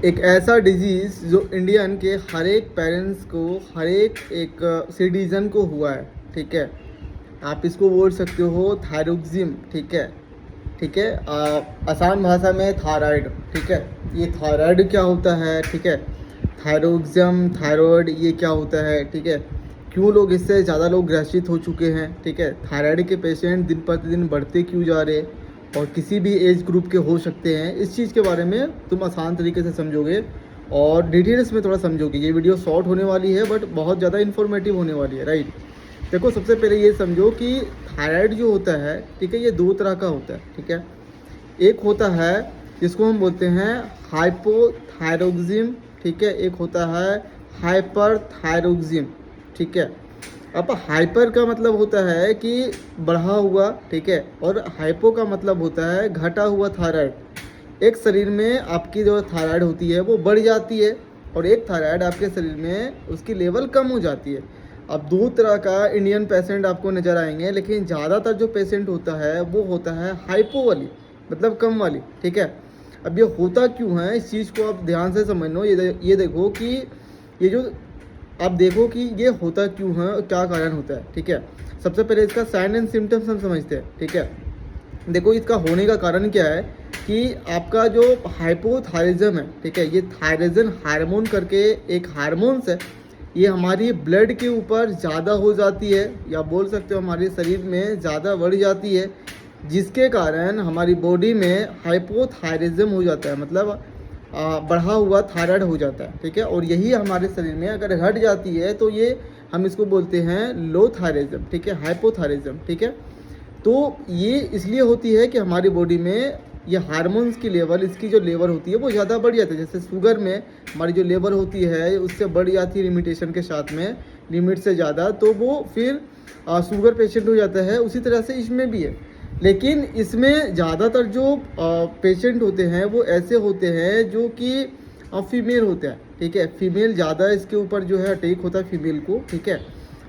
एक ऐसा डिजीज़ जो इंडियन के हर एक पेरेंट्स को, हर एक सिटीज़न को हुआ है, ठीक है। आप इसको बोल सकते हो थायरॉइडिज्म, ठीक है। ठीक है, आसान भाषा में थायराइड, ठीक है। ये थायराइड क्या होता है, ठीक है। थायरॉइडिज्म, थायराइड ये क्या होता है, ठीक है। क्यों लोग इससे ज़्यादा लोग ग्रसित हो चुके हैं, ठीक है। थायराइड के पेशेंट दिन प्रतिदिन बढ़ते क्यों जा रहे हैं, और किसी भी एज ग्रुप के हो सकते हैं। इस चीज़ के बारे में तुम आसान तरीके से समझोगे और डिटेल्स में थोड़ा समझोगे। ये वीडियो शॉर्ट होने वाली है बट बहुत ज़्यादा इन्फॉर्मेटिव होने वाली है, राइट। देखो, सबसे पहले ये समझो कि थायराइड जो होता है, ठीक है, ये दो तरह का होता है, ठीक है। एक होता है जिसको हम बोलते हैं हाइपोथायरॉइडिज्म, ठीक है। एक होता है हाइपरथायरॉइडिज्म, ठीक है। अब हाइपर का मतलब होता है कि बढ़ा हुआ, ठीक है, और हाइपो का मतलब होता है घटा हुआ थायराइड। एक शरीर में आपकी जो थायराइड होती है वो बढ़ जाती है, और एक थायराइड आपके शरीर में उसकी लेवल कम हो जाती है। अब दो तरह का इंडियन पेशेंट आपको नज़र आएंगे, लेकिन ज़्यादातर जो पेशेंट होता है वो होता है हाइपो वाली, मतलब कम वाली, ठीक है। अब ये होता क्यों है, इस चीज़ को आप ध्यान से समझ लो। ये देखो कि ये जो आप देखो कि ये होता क्यों है और क्या कारण होता है, ठीक है। सबसे पहले इसका साइन एंड सिम्टम्स हम समझते हैं, ठीक है। देखो, इसका होने का कारण क्या है कि आपका जो हाइपोथायरिज्म है, ठीक है, ये थायरोजन हार्मोन करके एक हार्मोन्स है। ये हमारी ब्लड के ऊपर ज़्यादा हो जाती है, या बोल सकते हो हमारे शरीर में ज़्यादा बढ़ जाती है, जिसके कारण हमारी बॉडी में हाइपोथायरिज्म हो जाता है, मतलब बढ़ा हुआ थायराइड हो जाता है, ठीक है। और यही हमारे शरीर में अगर घट जाती है तो ये हम इसको बोलते हैं लो थायरिज्म, ठीक है, हाइपोथायरिज्म, ठीक है। तो ये इसलिए होती है कि हमारी बॉडी में ये हार्मोन्स की लेवल, इसकी जो लेवल होती है वो ज़्यादा बढ़ जाती है। जैसे शुगर में हमारी जो लेवल होती है उससे बढ़ जाती है लिमिटेशन के साथ में, लिमिट से ज़्यादा, तो वो फिर शुगर पेशेंट हो जाता है। उसी तरह से इसमें भी है, लेकिन इसमें ज़्यादातर जो पेशेंट होते हैं वो ऐसे होते हैं जो कि फीमेल होते हैं, ठीक है। फीमेल ज़्यादा इसके ऊपर जो है अटैक होता है फीमेल को, ठीक है।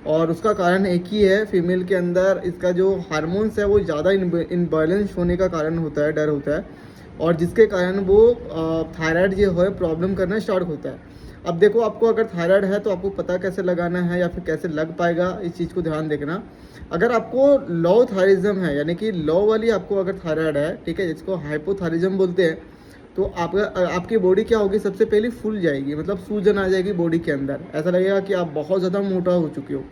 और उसका कारण एक ही है, फीमेल के अंदर इसका जो हार्मोन्स है वो ज़्यादा इनबैलेंस होने का कारण होता है, डर होता है, और जिसके कारण वो थायराइड जो है प्रॉब्लम करना स्टार्ट होता है। अब देखो, आपको अगर थायराइड है तो आपको पता कैसे लगाना है या फिर कैसे लग पाएगा, इस चीज़ को ध्यान देखना। अगर आपको लो थायरिज्म है, यानी कि लो वाली आपको अगर थायराइड है, ठीक है, जिसको हाइपोथायरिज्म बोलते हैं, तो आपकी बॉडी क्या होगी, सबसे पहले फूल जाएगी, मतलब सूजन आ जाएगी बॉडी के अंदर। ऐसा लगेगा कि आप बहुत ज़्यादा मोटा हो चुके हो।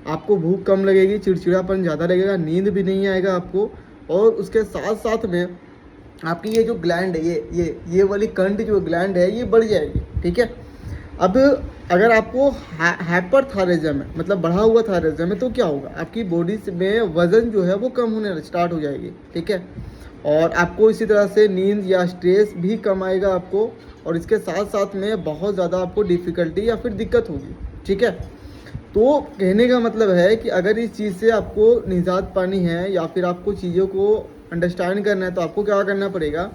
आपको भूख कम लगेगी, चिड़चिड़ापन ज़्यादा लगेगा, नींद भी नहीं आएगा आपको। और उसके साथ साथ में आपकी ये जो ग्लैंड है, ये वाली कंड जो ग्लैंड है ये बढ़ जाएगी, ठीक है। अब अगर आपको हाइपरथायरिज्म है, मतलब बढ़ा हुआ थायरिज्म है, तो क्या होगा, आपकी बॉडी में वज़न जो है वो कम होने स्टार्ट हो जाएगी, ठीक है। और आपको इसी तरह से नींद या स्ट्रेस भी कम आएगा आपको, और इसके साथ साथ में बहुत ज़्यादा आपको डिफ़िकल्टी या फिर दिक्कत होगी, ठीक है। तो कहने का मतलब है कि अगर इस चीज़ से आपको निजात पानी है या फिर आपको चीज़ों को अंडरस्टैंड करना है, तो आपको क्या करना पड़ेगा,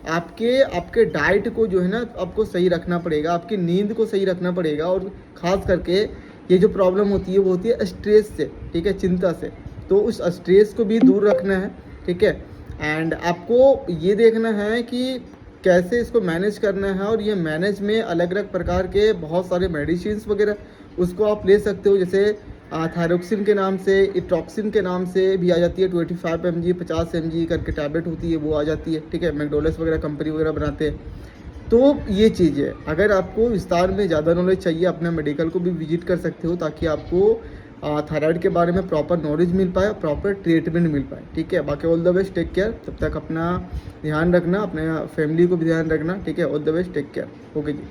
आपके डाइट को जो है ना आपको सही रखना पड़ेगा, आपकी नींद को सही रखना पड़ेगा, और ख़ास करके ये जो प्रॉब्लम होती है वो होती है स्ट्रेस से, ठीक है, चिंता से। तो उस स्ट्रेस को भी दूर रखना है, ठीक है। एंड आपको ये देखना है कि कैसे इसको मैनेज करना है, और ये मैनेज में अलग अलग प्रकार के बहुत सारे मेडिसिन वगैरह उसको आप ले सकते हो। जैसे थायरोक्सिन के नाम से, इट्रॉक्सिन के नाम से भी आ जाती है, 25 mg 50 mg करके टैबलेट होती है, वो आ जाती है, ठीक है। मैकडोनल्ड्स वगैरह कंपनी वगैरह बनाते हैं। तो ये चीज़ है, अगर आपको विस्तार में ज़्यादा नॉलेज चाहिए, अपना मेडिकल को भी विजिट कर सकते हो, ताकि आपको थायराइड के बारे में प्रॉपर नॉलेज मिल पाए, प्रॉपर ट्रीटमेंट मिल पाए, ठीक है। बाकी all the best, take care. तब तक अपना ध्यान रखना, अपने फैमिली को भी ध्यान रखना, ठीक है। All the best, take care, okay ji.